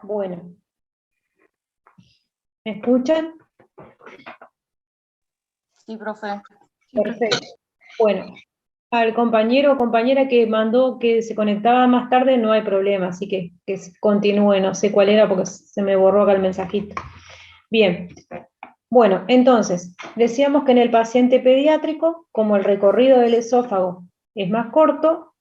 Bueno, ¿me escuchan? Sí, profe. Perfecto. Bueno, al compañero o compañera que mandó que se conectaba más tarde no hay problema, así que continúe, no sé cuál era porque se me borró acá el mensajito. Bien, bueno, entonces, decíamos que en el paciente pediátrico, como el recorrido del esófago es más corto,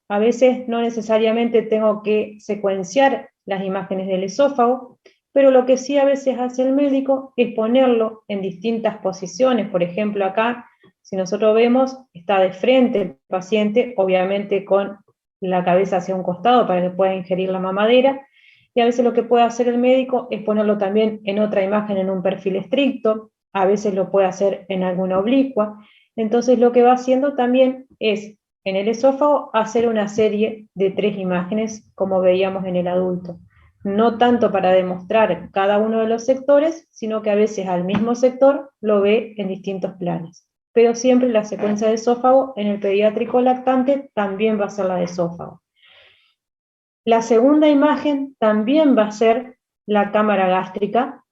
a veces no necesariamente tengo que secuenciar las imágenes del esófago, pero lo que sí a veces hace el médico es ponerlo en distintas posiciones. Por ejemplo, acá, si nosotros vemos, está de frente el paciente, obviamente con la cabeza hacia un costado para que pueda ingerir la mamadera, y a veces lo que puede hacer el médico es ponerlo también en otra imagen en un perfil estricto, a veces lo puede hacer en alguna oblicua. Entonces lo que va haciendo también es en el esófago hacer una serie de 3 imágenes como veíamos en el adulto. No tanto para demostrar cada uno de los sectores, sino que a veces al mismo sector lo ve en distintos planos. Pero siempre la secuencia de esófago en el pediátrico lactante también va a ser la de esófago. La segunda imagen también va a ser la cámara gástrica,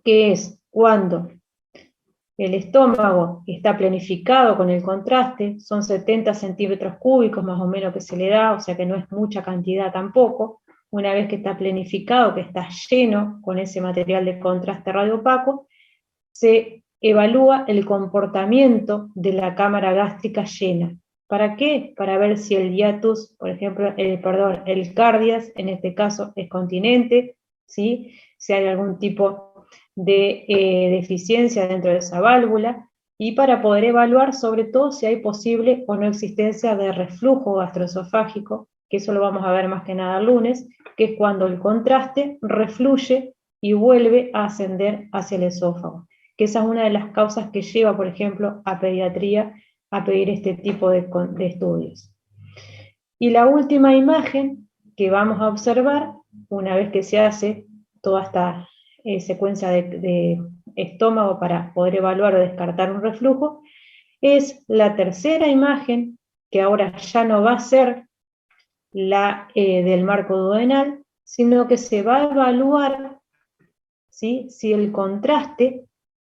que es cuando el estómago está planificado con el contraste, son 70 centímetros cúbicos más o menos que se le da, o sea que no es mucha cantidad tampoco. Una vez que está planificado, que está lleno con ese material de contraste radiopaco, se evalúa el comportamiento de la cámara gástrica llena. ¿Para qué? Para ver si el hiatus, por ejemplo, el cardias, en este caso, es continente, ¿sí? Si hay algún tipo de deficiencia dentro de esa válvula, y para poder evaluar sobre todo si hay posible o no existencia de reflujo gastroesofágico, que eso lo vamos a ver más que nada el lunes, que es cuando el contraste refluye y vuelve a ascender hacia el esófago, que esa es una de las causas que lleva, por ejemplo, a pediatría a pedir este tipo de estudios. Y la última imagen que vamos a observar, una vez que se hace toda esta secuencia de estómago para poder evaluar o descartar un reflujo, es la tercera imagen, que ahora ya no va a ser la del marco duodenal, sino que se va a evaluar, ¿sí?, si el contraste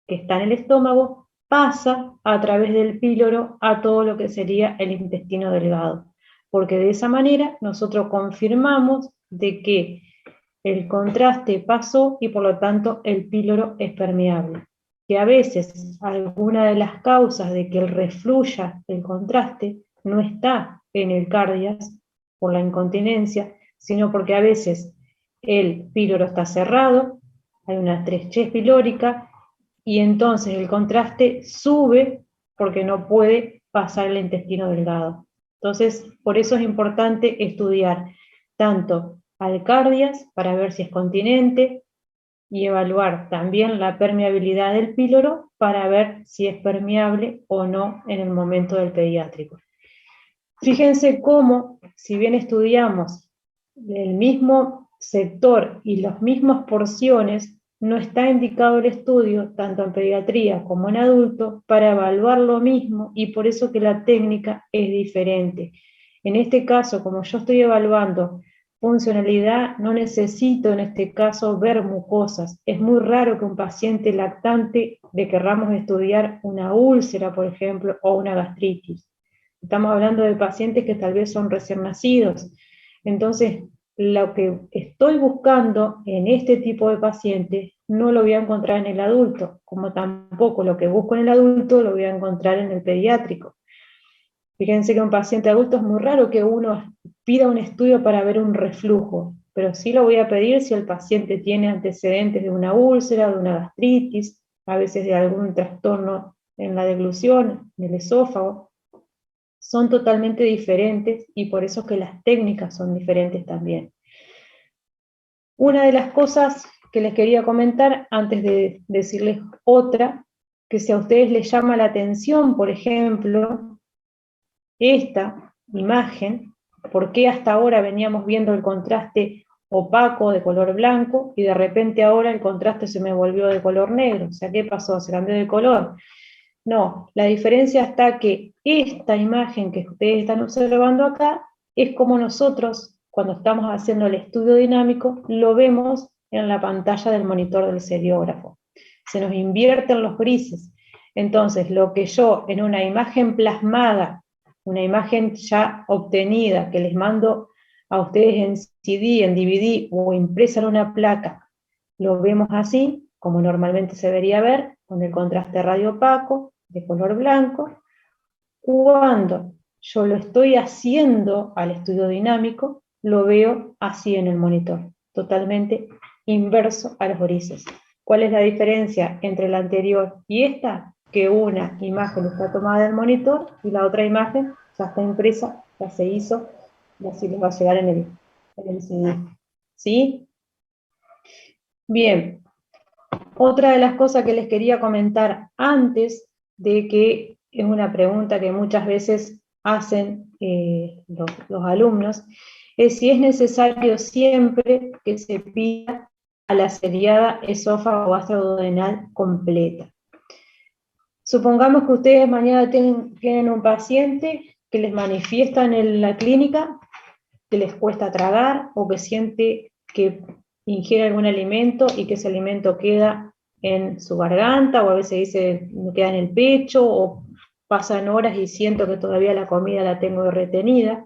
que está en el estómago pasa a través del píloro a todo lo que sería el intestino delgado, porque de esa manera nosotros confirmamos de que el contraste pasó y por lo tanto el píloro es permeable. Que a veces alguna de las causas de que refluya el contraste no está en el cardias por la incontinencia, sino porque a veces el píloro está cerrado, hay una estrechez pilórica y entonces el contraste sube porque no puede pasar el intestino delgado. Entonces, por eso es importante estudiar tanto al cardias para ver si es continente y evaluar también la permeabilidad del píloro para ver si es permeable o no en el momento del pediátrico. Fíjense cómo, si bien estudiamos el mismo sector y las mismas porciones, no está indicado el estudio, tanto en pediatría como en adulto, para evaluar lo mismo y por eso que la técnica es diferente. En este caso, como yo estoy evaluando funcionalidad, no necesito en este caso ver mucosas. Es muy raro que un paciente lactante le querramos estudiar una úlcera, por ejemplo, o una gastritis. Estamos hablando de pacientes que tal vez son recién nacidos. Entonces, lo que estoy buscando en este tipo de pacientes no lo voy a encontrar en el adulto, como tampoco lo que busco en el adulto lo voy a encontrar en el pediátrico. Fíjense que un paciente adulto es muy raro que uno pida un estudio para ver un reflujo, pero sí lo voy a pedir si el paciente tiene antecedentes de una úlcera, de una gastritis, a veces de algún trastorno en la deglución, en el esófago. Son totalmente diferentes y por eso que las técnicas son diferentes también. Una de las cosas que les quería comentar antes de decirles otra, que si a ustedes les llama la atención, por ejemplo, esta imagen, por qué hasta ahora veníamos viendo el contraste opaco de color blanco y de repente ahora el contraste se me volvió de color negro. O sea, ¿qué pasó? ¿Se cambió de color? No, la diferencia está que esta imagen que ustedes están observando acá es como nosotros, cuando estamos haciendo el estudio dinámico, lo vemos en la pantalla del monitor del seriógrafo. Se nos invierten los grises. Entonces, lo que yo en una imagen plasmada, una imagen ya obtenida, que les mando a ustedes en CD, en DVD o impresa en una placa, lo vemos así, como normalmente se debería ver, con el contraste radio opaco, de color blanco. Cuando yo lo estoy haciendo al estudio dinámico, lo veo así en el monitor, totalmente inverso a los grises. ¿Cuál es la diferencia entre la anterior y esta? Que una imagen está tomada del monitor y la otra imagen ya está impresa, ya se hizo, y así les va a llegar en el CD. ¿Sí? Bien. Otra de las cosas que les quería comentar antes de que es una pregunta que muchas veces hacen los alumnos, es si es necesario siempre que se pida a la seriada esófago gastroduodenal completa. Supongamos que ustedes mañana tienen un paciente que les manifiesta en la clínica que les cuesta tragar o que siente que ingiere algún alimento y que ese alimento queda en su garganta, o a veces dice me queda en el pecho, o pasan horas y siento que todavía la comida la tengo retenida.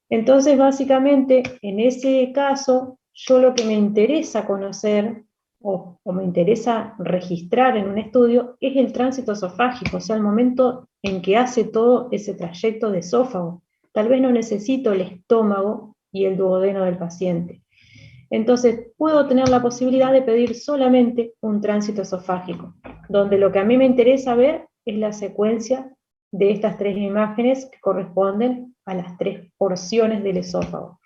Entonces, básicamente, en ese caso, yo lo que me interesa conocer o me interesa registrar en un estudio es el tránsito esofágico, o sea, el momento en que hace todo ese trayecto de esófago. Tal vez no necesito el estómago y el duodeno del paciente. Entonces, puedo tener la posibilidad de pedir solamente un tránsito esofágico, donde lo que a mí me interesa ver es la secuencia de estas tres imágenes que corresponden a las tres porciones del esófago.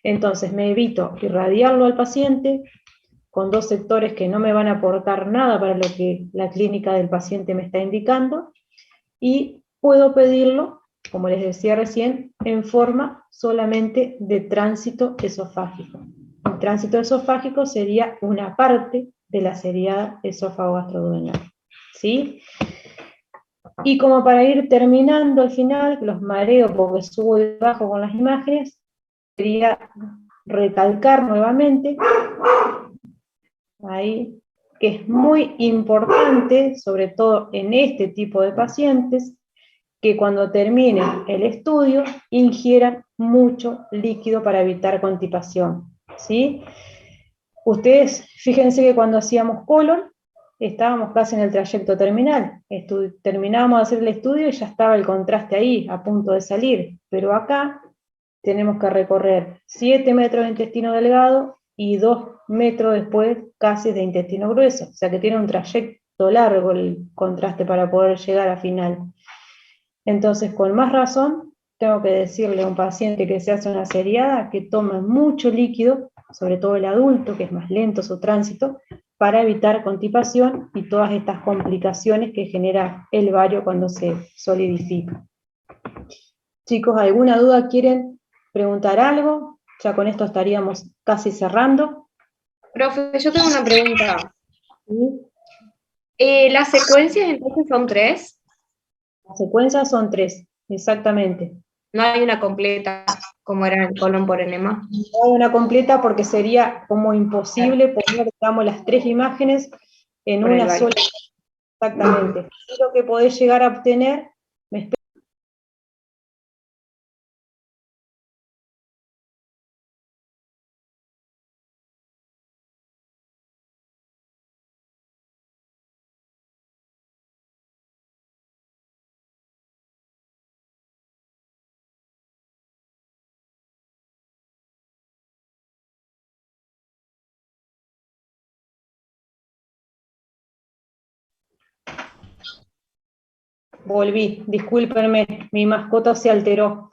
Entonces, me evito irradiarlo al paciente con dos sectores que no me van a aportar nada para lo que la clínica del paciente me está indicando, y puedo pedirlo, como les decía recién, en forma solamente de tránsito esofágico. El tránsito esofágico sería una parte de la seriada esófago gastroduodenal. ¿Sí? Y como para ir terminando al final, los mareo porque subo y bajo con las imágenes, quería recalcar nuevamente, ahí, que es muy importante, sobre todo en este tipo de pacientes, que cuando terminen el estudio ingieran mucho líquido para evitar constipación, ¿sí? Ustedes fíjense que cuando hacíamos colon estábamos casi en el trayecto terminal, terminábamos de hacer el estudio y ya estaba el contraste ahí, a punto de salir, pero acá tenemos que recorrer 7 metros de intestino delgado y 2 metros después casi de intestino grueso, o sea que tiene un trayecto largo el contraste para poder llegar a final. Entonces, con más razón, tengo que decirle a un paciente que se hace una seriada que tome mucho líquido, sobre todo el adulto, que es más lento su tránsito, para evitar constipación y todas estas complicaciones que genera el bario cuando se solidifica. Chicos, ¿alguna duda? ¿Quieren preguntar algo? Ya con esto estaríamos casi cerrando. Profe, yo tengo una pregunta. ¿Sí? ¿Las secuencias entonces son 3? Las secuencias son 3, exactamente. No hay una completa, como era en colon por enema. No hay una completa porque sería como imposible poner, digamos, las 3 imágenes en Por el una bario. sola. Exactamente. Y lo que podés llegar a obtener, me volví, discúlpenme, mi mascota se alteró.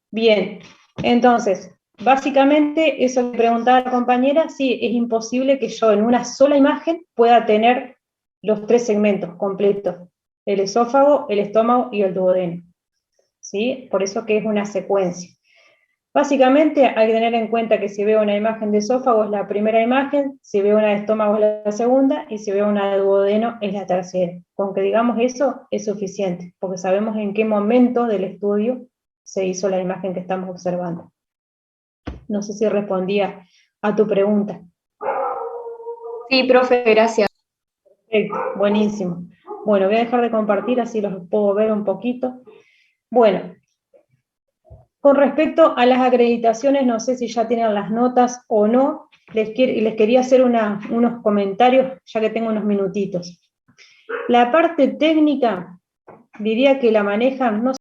Bien, entonces, básicamente, eso que preguntaba la compañera, sí, es imposible que yo en una sola imagen pueda tener los 3 segmentos completos, el esófago, el estómago y el duodeno, ¿sí? Por eso que es una secuencia. Básicamente hay que tener en cuenta que si veo una imagen de esófago es la primera imagen, si veo una de estómago es la segunda, y si veo una de duodeno es la tercera. Con que digamos eso es suficiente, porque sabemos en qué momento del estudio se hizo la imagen que estamos observando. No sé si respondía a tu pregunta. Sí, profe, gracias. Perfecto, buenísimo. Bueno, voy a dejar de compartir, así los puedo ver un poquito. Bueno, con respecto a las acreditaciones, no sé si ya tienen las notas o no, les quería hacer unos comentarios, ya que tengo unos minutitos. La parte técnica, diría que la manejan, no